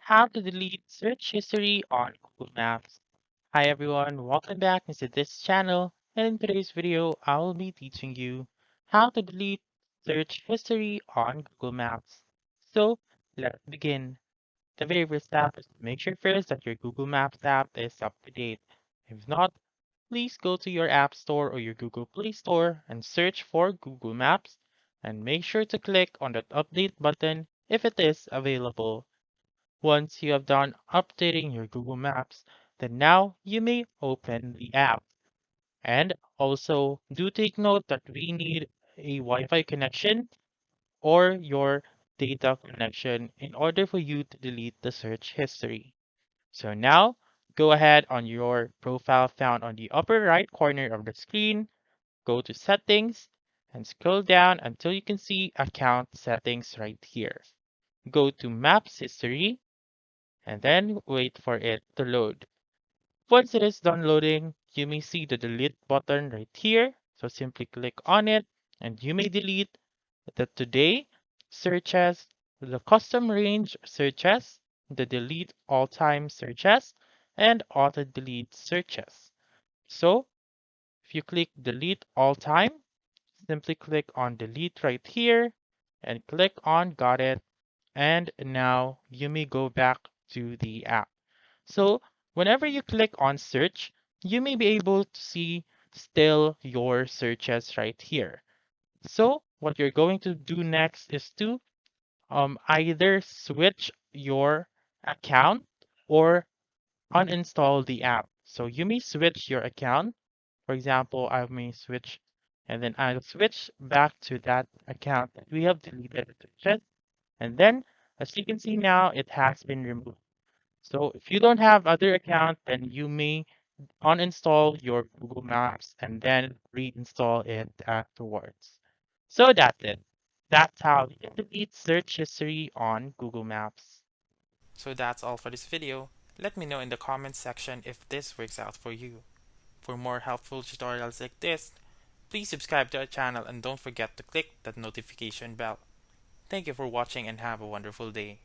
How to delete search history on Google Maps. Hi everyone, welcome back to this channel, and in today's video I will be teaching you how to delete search history on Google Maps. So let's begin. The very first step is to make sure first that your Google Maps app is up to date. If not, please go to your App Store or your Google Play Store and search for Google Maps and make sure to click on that update button if it is available. Once you have done updating your Google Maps, then now you may open the app. And also do take note that we need a Wi-Fi connection or your data connection in order for you to delete the search history. So now go ahead on your profile found on the upper right corner of the screen, go to settings and scroll down until you can see account settings right here. Go to Maps History and then wait for it to load. Once it is done loading, you may see the delete button right here. So simply click on it and you may delete the today searches, the custom range searches, the delete all time searches, and auto delete searches. So if you click delete all time, simply click on delete right here and click on got it. And now you may go back to the app. So whenever you click on search, you may be able to see still your searches right here. So what you're going to do next is to either switch your account or uninstall the app. So you may switch your account. For example, I may switch and then I'll switch back to that account that we have deleted the searches. And then as you can see now, it has been removed. So if you don't have other account, then you may uninstall your Google Maps and then reinstall it afterwards. So that's it. That's how you can delete search history on Google Maps. So that's all for this video. Let me know in the comments section if this works out for you. For more helpful tutorials like this, please subscribe to our channel and don't forget to click that notification bell. Thank you for watching and have a wonderful day.